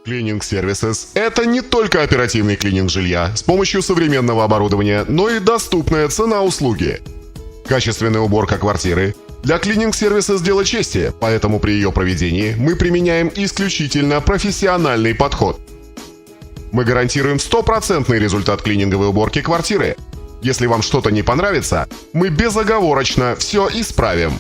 Cleaning Services – это не только оперативный клининг жилья с помощью современного оборудования, но и доступная цена услуги. Качественная уборка квартиры. Для Cleaning Services дело чести, поэтому при ее проведении мы применяем исключительно профессиональный подход. Мы гарантируем стопроцентный результат клининговой уборки квартиры. Если вам что-то не понравится, мы безоговорочно все исправим.